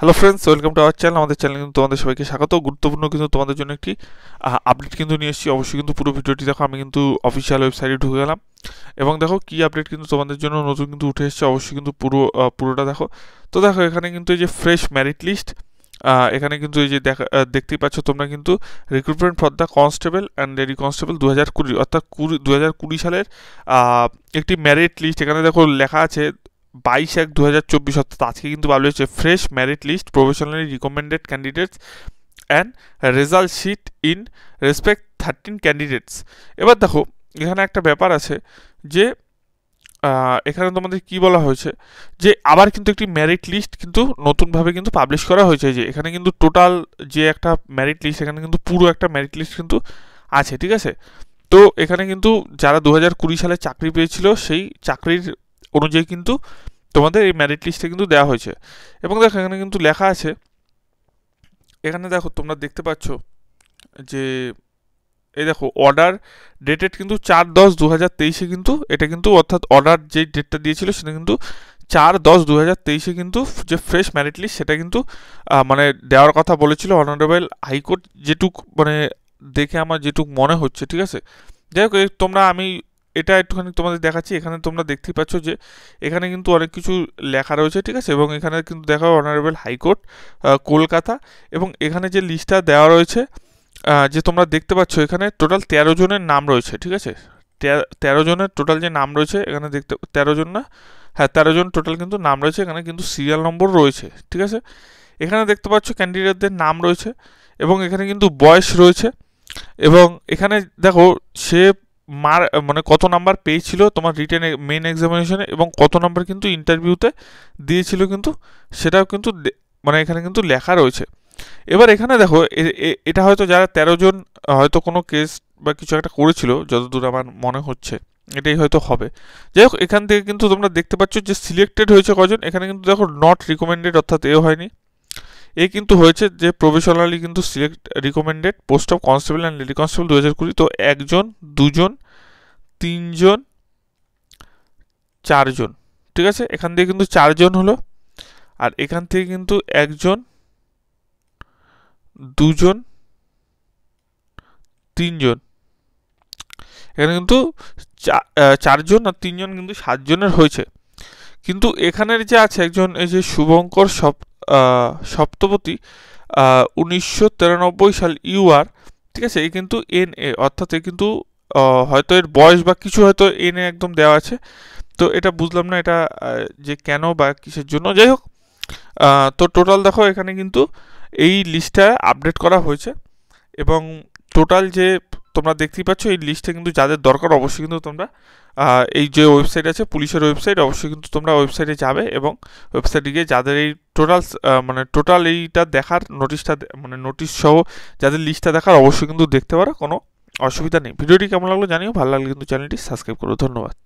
Hello friends, welcome to our channel. আমাদের channel কিন্তু তোমাদের সবাইকে স্বাগত। গুরুত্বপূর্ণ কিন্তু তোমাদের জন্য একটি আপডেট কিন্তু নিয়ে এসেছি। অবশ্যই কিন্তু পুরো ভিডিওটি দেখো। আমি কিন্তু অফিসিয়াল ওয়েবসাইটে ঢুকে গেলাম এবং দেখো কি আপডেট কিন্তু তোমাদের জন্য নতুন কিন্তু উঠে এসেছে। অবশ্যই কিন্তু পুরোটা দেখো। তো দেখো এখানে কিন্তু এই যে ফ্রেশ মেরিট লিস্ট, এখানে কিন্তু এই যে দেখতেই পাচ্ছ তোমরা কিন্তু recruitment for the constable and lady constable 2020 অর্থাৎ 2020 সালের একটি মেরিট লিস্ট। এখানে দেখো লেখা আছে 22/1/2024, অর্থাৎ আজকে কিন্তু পাবলিশ হয়েছে fresh merit list professionally recommended candidates and result sheet in respect 13 candidates. এবার দেখো এখানে একটা ব্যাপার আছে যে এখানে তোমাদের কি বলা হয়েছে যে আবার কিন্তু একটি মেরিট লিস্ট কিন্তু নতুনভাবে কিন্তু পাবলিশ করা হয়েছে। যে এখানে কিন্তু টোটাল যে একটা মেরিট লিস্ট, এখানে কিন্তু পুরো একটা মেরিট লিস্ট কিন্তু আছে, ঠিক আছে। তো এখানে কিন্তু যারা 2020 সালে চাকরি পেয়েছিল সেই চাকরির অনুযায়ী কিন্তু তোমাদের এই মেরিট লিস্টে কিন্তু দেওয়া হয়েছে। এবং দেখো এখানে কিন্তু লেখা আছে, এখানে দেখো তোমরা দেখতে পাচ্ছ যে এই দেখো অর্ডার ডেটেড কিন্তু 4/10/2023 কিন্তু এটা কিন্তু, অর্থাৎ অর্ডার যে ডেটটা দিয়েছিল সেটা কিন্তু 4/10/2023 কিন্তু যে ফ্রেশ মেরিট লিস্ট সেটা কিন্তু মানে দেওয়ার কথা বলেছিল অনারেবল হাইকোর্ট, যেটুক মানে দেখে আমার যেটুক মনে হচ্ছে, ঠিক আছে। যাই হোক তোমরা আমি এটা একটুখানি তোমাদের দেখাচ্ছি। এখানে তোমরা দেখতেই পাচ্ছ যে এখানে কিন্তু অনেক কিছু লেখা রয়েছে, ঠিক আছে। এবং এখানে কিন্তু দেখা অনারেবল হাইকোর্ট কলকাতা, এবং এখানে যে লিস্টটা দেওয়া রয়েছে যে তোমরা দেখতে পাচ্ছ এখানে টোটাল 13 জনের নাম রয়েছে, ঠিক আছে। 13 জনের টোটাল যে নাম রয়েছে এখানে দেখতে 13 জন না, হ্যাঁ 13 জন টোটাল কিন্তু নাম রয়েছে। এখানে কিন্তু সিরিয়াল নম্বর রয়েছে, ঠিক আছে। এখানে দেখতে পাচ্ছ ক্যান্ডিডেটদের নাম রয়েছে এবং এখানে কিন্তু বয়স রয়েছে। এবং এখানে দেখো সে মানে কত নাম্বার পেয়েছিল তোমার রিটেন মেন এক্সামিনেশনে এবং কত নাম্বার কিন্তু ইন্টারভিউতে দিয়েছিল কিন্তু সেটাও কিন্তু মানে এখানে কিন্তু লেখা রয়েছে। এবার এখানে দেখো এটা হয়তো যারা 13 জন হয়তো কোনো কেস বা কিছু একটা করেছিল, যতদূর আমার মনে হচ্ছে এটাই হয়তো হবে। যাই হোক এখান থেকে কিন্তু তোমরা দেখতে পাচ্ছ যে সিলেক্টেড হয়েছে কজন। এখানে কিন্তু দেখো নট রিকমেন্ডেড, অর্থাৎ এ হয়নি, এ কিন্তু হয়েছে যে প্রফেশনালি কিন্তু recommended post of constable and lady constable 2020। তো 1 জন 2 জন 3 জন 4 জন, ঠিক আছে। এখান থেকে কিন্তু 4 জন হলো, আর এখান থেকে কিন্তু 1 জন 2 জন 3 জন, এখানে কিন্তু 4 জন আর 3 জন কিন্তু 7 জনের হয়েছে। কিন্তু এখানের যে আছে একজন, এই যে শুভঙ্কর সপ্তপতি 1993 সাল ইউআর, ঠিক আছে। এই কিন্তু NA, অর্থাৎ এ কিন্তু হয়তো এর বয়স বা কিছু হয়তো NA একদম দেওয়া আছে। তো এটা বুঝলাম না এটা যে কেন বা কিসের জন্য। যাই হোক তো টোটাল দেখো এখানে কিন্তু এই লিস্টটা আপডেট করা হয়েছে এবং টোটাল যে তোমরা দেখতেই পাচ্ছ এই লিস্টে কিন্তু যাদের দরকার অবশ্যই কিন্তু তোমরা এই যে ওয়েবসাইট আছে পুলিশের ওয়েবসাইট, অবশ্যই কিন্তু তোমরা ওয়েবসাইটে যাবে এবং ওয়েবসাইটে গিয়ে যাদের এই টোটাল এইটা দেখার নোটিশটা, মানে নোটিশ সহ যাদের লিস্টটা দেখার অবশ্যই কিন্তু দেখতে পারো, কোনো অসুবিধা নেই। ভিডিওটি কেমন লাগলো জানিও, ভালো লাগলে কিন্তু চ্যানেলটি সাবস্ক্রাইব করো। ধন্যবাদ।